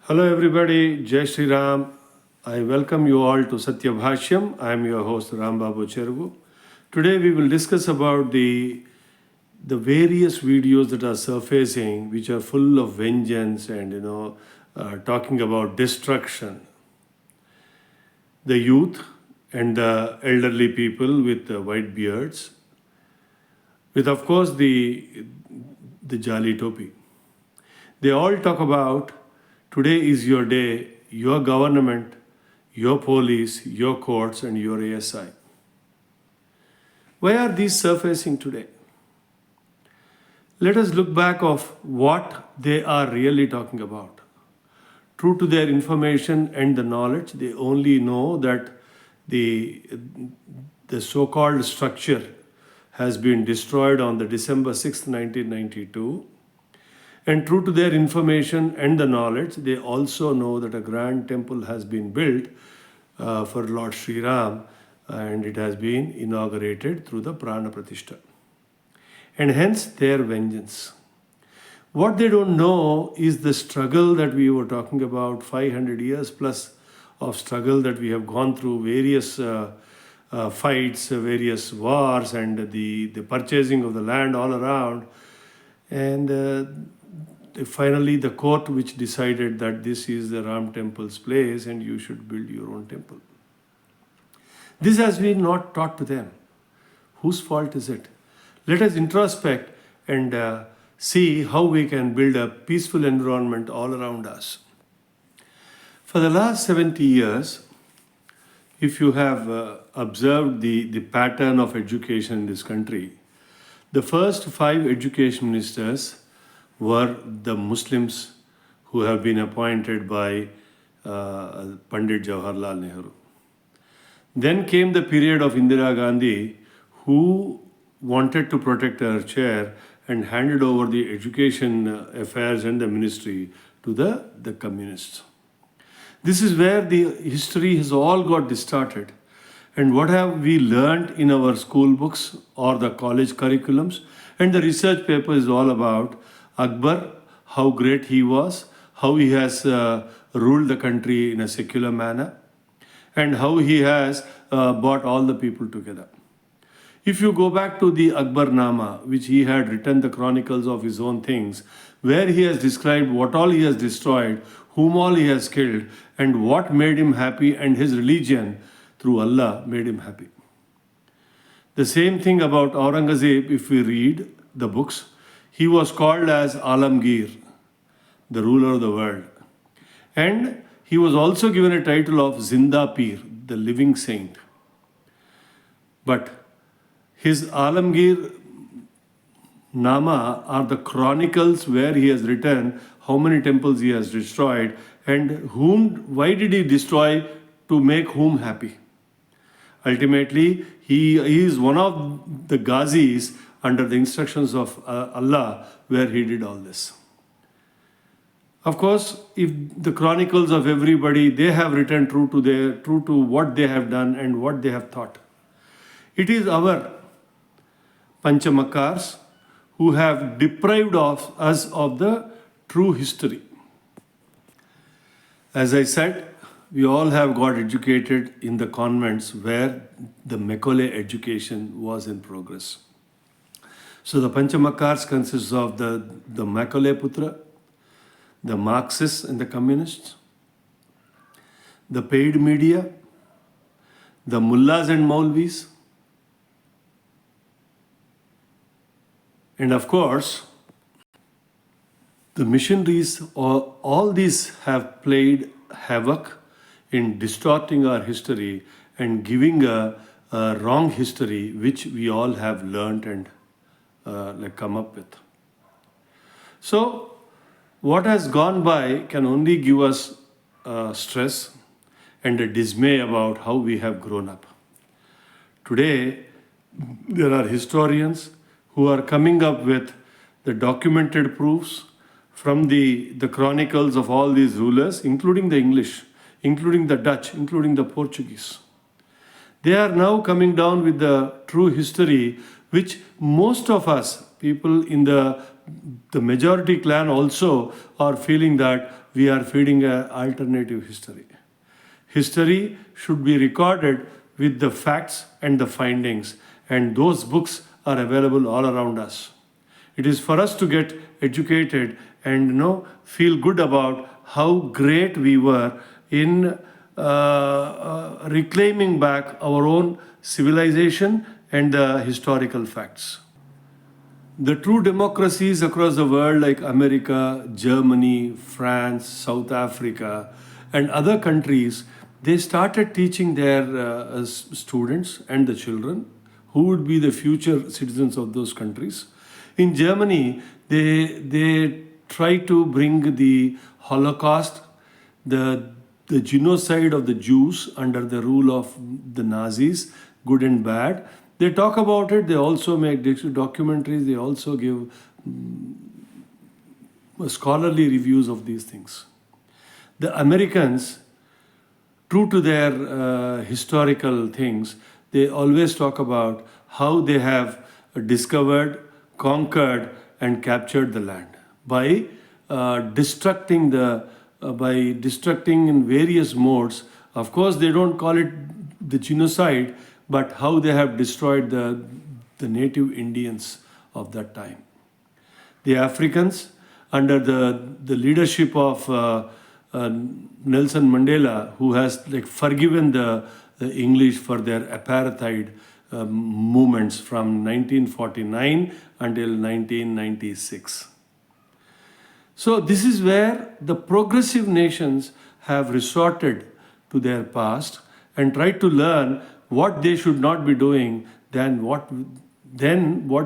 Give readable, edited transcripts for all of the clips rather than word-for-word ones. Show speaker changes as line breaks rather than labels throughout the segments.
Hello everybody, Jai Shri Ram. I welcome you all to Satya Bhashyam. I am your host Ram Babu Cherugu. Today we will discuss about the various videos that are surfacing which are full of vengeance and talking about destruction. The youth and the elderly people with the white beards, with of course the Jali Topi. They all talk about today is your day, your government, your police, your courts, and your ASI. Why are these surfacing today? Let us look back of what they are really talking about. True to their information and the knowledge, they only know that the so-called structure has been destroyed on the December 6th, 1992. And true to their information and the knowledge, they also know that a grand temple has been built for Lord Sri Ram, and it has been inaugurated through the Prana Pratishtha. And hence their vengeance. What they don't know is the struggle that we were talking about, 500 years plus of struggle that we have gone through, various fights, various wars, and the purchasing of the land all around. And finally the court which decided that this is the Ram temple's place and you should build your own temple. This has been not taught to them. Whose fault is it? Let us introspect and see how we can build a peaceful environment all around us. For the last 70 years, if you have observed the pattern of education in this country, the first 5 education ministers were the Muslims who have been appointed by Pandit Jawaharlal Nehru. Then came the period of Indira Gandhi, who wanted to protect her chair and handed over the education affairs and the ministry to the communists. This is where the history has all got distorted. And what have we learned in our school books or the college curriculums? And the research paper is all about Akbar, how great he was, how he has ruled the country in a secular manner, and how he has brought all the people together. If you go back to the Akbarnama, which he had written the chronicles of his own things, where he has described what all he has destroyed, whom all he has killed, and what made him happy, and his religion through Allah made him happy. The same thing about Aurangzeb, if we read the books, he was called as Alamgir, the ruler of the world. And he was also given a title of Zinda Pir, the living saint. But his Alamgir Nama are the chronicles where he has written how many temples he has destroyed and why did he destroy, to make whom happy. Ultimately, he is one of the Ghazis under the instructions of Allah where he did all this. Of course, if the chronicles of everybody, they have written true to what they have done and what they have thought. It is our Panchamakars who have deprived us of the true history. As I said, we all have got educated in the convents where the Macaulay education was in progress. So the Panchamakars consists of the Macaulay Putra, the Marxists and the communists, the paid media, the mullahs and maulvis, and of course, the missionaries. All these have played havoc in distorting our history and giving a wrong history which we all have learned and come up with. So what has gone by can only give us stress and a dismay about how we have grown up. Today, there are historians who are coming up with the documented proofs from the chronicles of all these rulers, including the English, including the Dutch, including the Portuguese. They are now coming down with the true history, which most of us, people in the majority clan also, are feeling that we are feeding an alternative history. History should be recorded with the facts and the findings, and those books are available all around us. It is for us to get educated and feel good about how great we were in reclaiming back our own civilization and the historical facts. The true democracies across the world like America, Germany, France, South Africa, and other countries, they started teaching their students and the children who would be the future citizens of those countries. In Germany, they try to bring the Holocaust, the genocide of the Jews under the rule of the Nazis, good and bad. They talk about it, they also make documentaries, they also give scholarly reviews of these things. The Americans, true to their historical things, they always talk about how they have discovered, conquered, and captured the land by destructing in various modes. Of course, they don't call it the genocide, but how they have destroyed the native Indians of that time. The Africans, under the leadership of Nelson Mandela, who has forgiven the English for their apartheid movements from 1949 until 1996. So this is where the progressive nations have resorted to their past and tried to learn what they should not be doing than what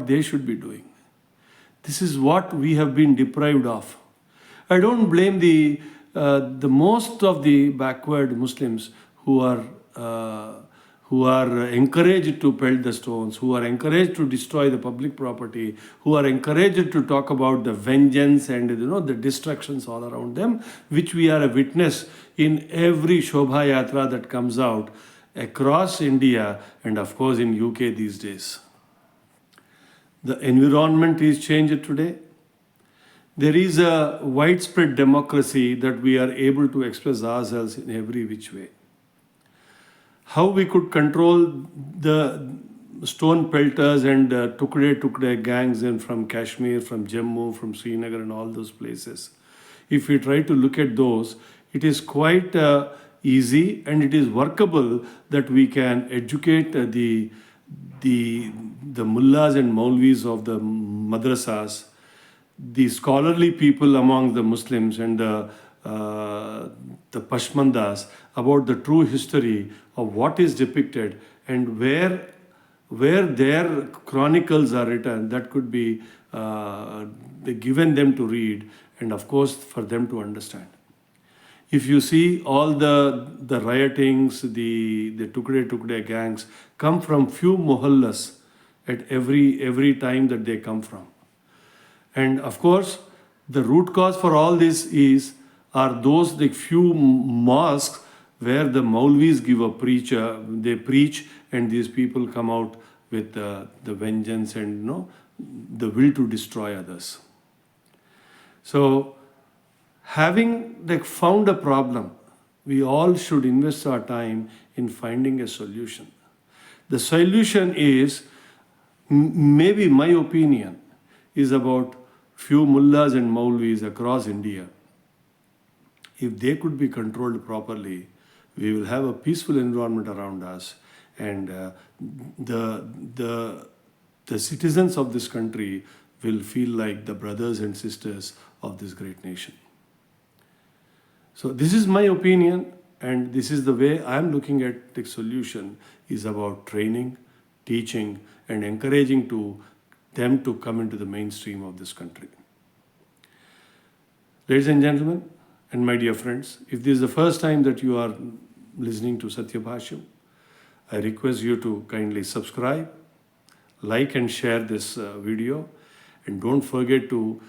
they should be doing. This is what we have been deprived of. I don't blame the most of the backward Muslims who are encouraged to pelt the stones, who are encouraged to destroy the public property, who are encouraged to talk about the vengeance and the destructions all around them, which we are a witness in every Shobha Yatra that comes out across India and of course in UK these days. The environment is changed today. There is a widespread democracy that we are able to express ourselves in every which way. How we could control the stone pelters and tukde gangs and from Kashmir, from Jammu, from Srinagar and all those places. If we try to look at those, it is quite easy and it is workable that we can educate the mullahs and maulvis of the madrasas, the scholarly people among the Muslims and the Pashmandas about the true history of what is depicted and where their chronicles are written. That could be given them to read and of course for them to understand. If you see all the riotings, the tukde gangs come from few mullahs at every time that they come from. And of course, the root cause for all this are those few mosques where the Maulvis give they preach and these people come out with the vengeance and the will to destroy others. So, having found a problem, we all should invest our time in finding a solution. The solution is, maybe my opinion, is about few mullahs and maulvis across India. If they could be controlled properly, we will have a peaceful environment around us, and the citizens of this country will feel like the brothers and sisters of this great nation. So this is my opinion, and this is the way I am looking at the solution, is about training, teaching, and encouraging them to come into the mainstream of this country. Ladies and gentlemen, and my dear friends, if this is the first time that you are listening to Satya Bhashyam, I request you to kindly subscribe, like and share this video, and don't forget to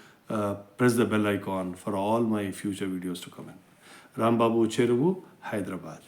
press the bell icon for all my future videos to come in. Rambabu Cheruvu, Hyderabad.